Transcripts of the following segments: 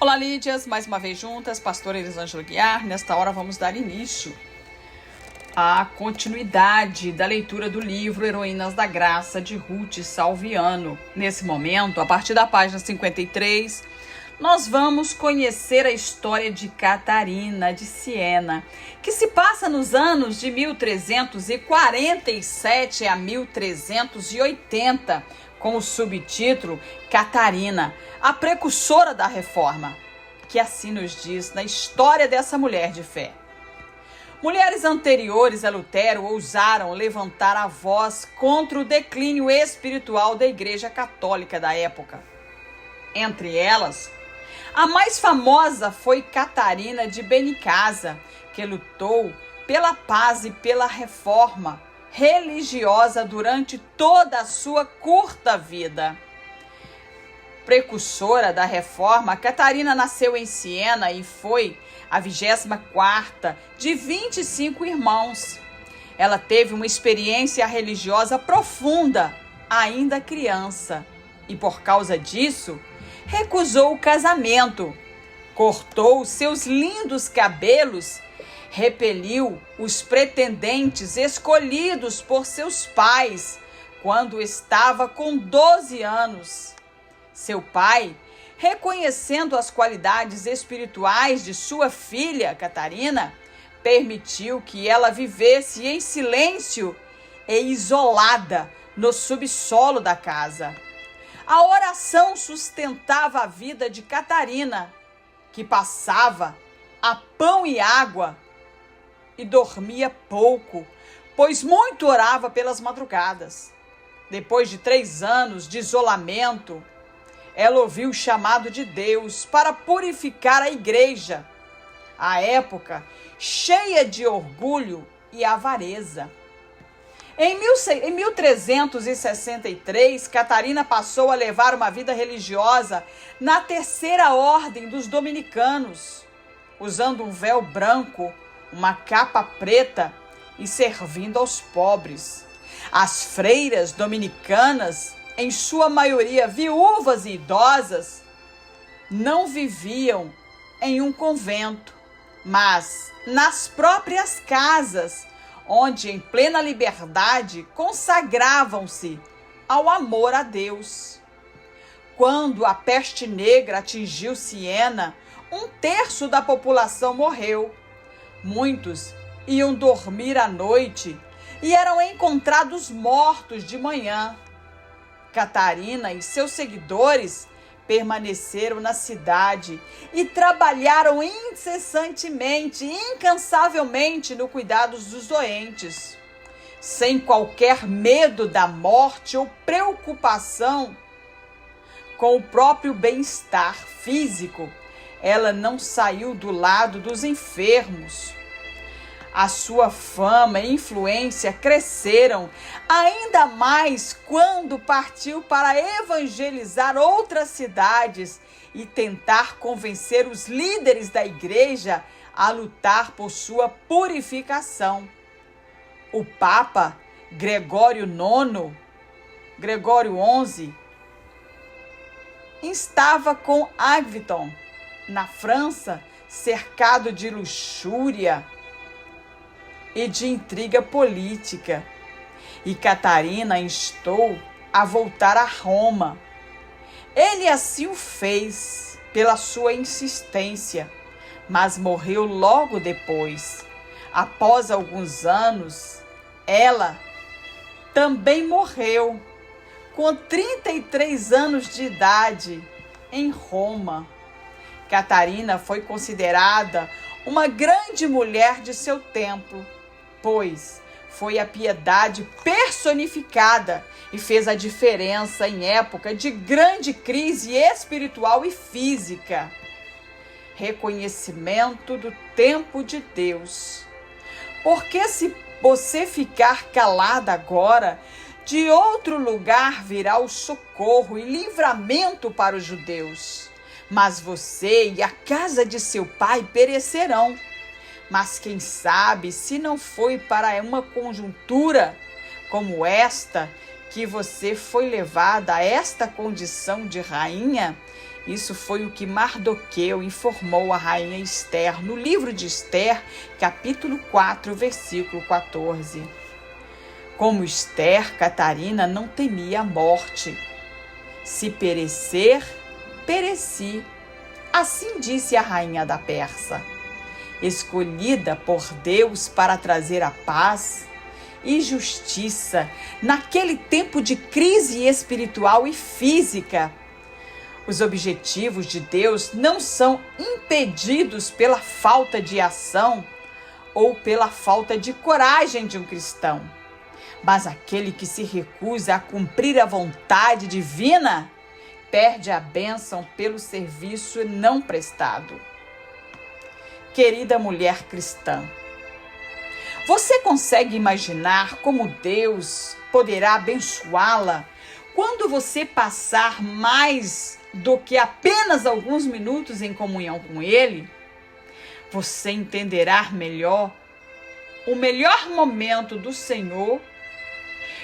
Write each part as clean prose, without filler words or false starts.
Olá, Lídias, mais uma vez juntas, pastora Elisângela Guiar. Nesta hora vamos dar início à continuidade da leitura do livro Heroínas da Graça, de Ruth Salviano. Nesse momento, a partir da página 53, nós vamos conhecer a história de Catarina de Siena, que se passa nos anos de 1347 a 1380, com o subtítulo Catarina, a precursora da Reforma, que assim nos diz na história dessa mulher de fé. Mulheres anteriores a Lutero ousaram levantar a voz contra o declínio espiritual da Igreja Católica da época. Entre elas, a mais famosa foi Catarina de Benicasa, que lutou pela paz e pela reforma religiosa durante toda a sua curta vida. Precursora da reforma, Catarina nasceu em Siena e foi a 24ª de 25 irmãos. Ela teve uma experiência religiosa profunda, ainda criança, e por causa disso, recusou o casamento, cortou seus lindos cabelos, repeliu os pretendentes escolhidos por seus pais quando estava com 12 anos. Seu pai, reconhecendo as qualidades espirituais de sua filha, Catarina, permitiu que ela vivesse em silêncio e isolada no subsolo da casa. A oração sustentava a vida de Catarina, que passava a pão e água e dormia pouco, pois muito orava pelas madrugadas. Depois de 3 anos de isolamento, ela ouviu o chamado de Deus para purificar a igreja, à época cheia de orgulho e avareza. Em 1363, Catarina passou a levar uma vida religiosa na terceira ordem dos dominicanos, usando um véu branco, uma capa preta e servindo aos pobres. As freiras dominicanas, em sua maioria viúvas e idosas, não viviam em um convento, mas nas próprias casas, onde em plena liberdade consagravam-se ao amor a Deus. Quando a peste negra atingiu Siena, 1/3 da população morreu. Muitos iam dormir à noite e eram encontrados mortos de manhã. Catarina e seus seguidores permaneceram na cidade e trabalharam incessantemente, incansavelmente no cuidado dos doentes. Sem qualquer medo da morte ou preocupação com o próprio bem-estar físico, ela não saiu do lado dos enfermos. A sua fama e influência cresceram ainda mais quando partiu para evangelizar outras cidades e tentar convencer os líderes da igreja a lutar por sua purificação. O Papa Gregório XI, estava com Aviton, na França, cercado de luxúria e de intriga política, e Catarina instou a voltar a Roma. Ele assim o fez pela sua insistência, mas morreu logo depois. Após alguns anos, ela também morreu, com 33 anos de idade, em Roma. Catarina foi considerada uma grande mulher de seu tempo, pois foi a piedade personificada e fez a diferença em época de grande crise espiritual e física. Reconhecimento do tempo de Deus. Porque se você ficar calada agora, de outro lugar virá o socorro e livramento para os judeus. Mas você e a casa de seu pai perecerão. Mas quem sabe se não foi para uma conjuntura como esta que você foi levada a esta condição de rainha Isso foi o que Mardoqueu informou a rainha Ester no livro de Ester, capítulo 4, versículo 14. Como Ester, Catarina não temia a morte. Se perecer, pereci. Assim disse a rainha da Pérsia, escolhida por Deus para trazer a paz e justiça naquele tempo de crise espiritual e física. Os objetivos de Deus não são impedidos pela falta de ação ou pela falta de coragem de um cristão. Mas aquele que se recusa a cumprir a vontade divina perde a bênção pelo serviço não prestado. Querida mulher cristã, você consegue imaginar como Deus poderá abençoá-la quando você passar mais do que apenas alguns minutos em comunhão com Ele? Você entenderá melhor o melhor momento do Senhor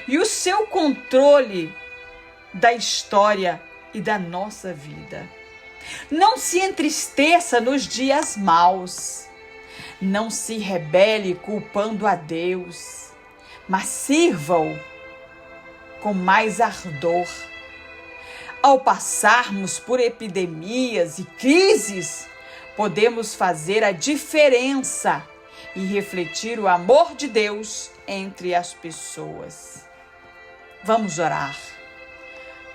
e o seu controle da história e da nossa vida. Não se entristeça nos dias maus. Não se rebele culpando a Deus, mas sirva-o com mais ardor. Ao passarmos por epidemias e crises, podemos fazer a diferença e refletir o amor de Deus entre as pessoas. Vamos orar.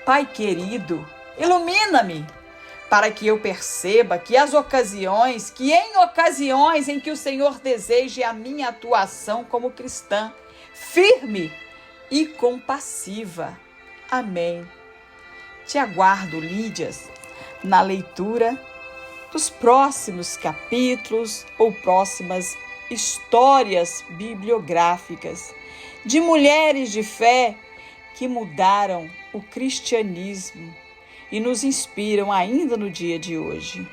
Pai querido, ilumina-me para que eu perceba que em ocasiões em que o Senhor deseje a minha atuação como cristã, firme e compassiva. Amém. Te aguardo, Lídias, na leitura dos próximos capítulos ou próximas histórias bibliográficas de mulheres de fé que mudaram o cristianismo e nos inspiram ainda no dia de hoje.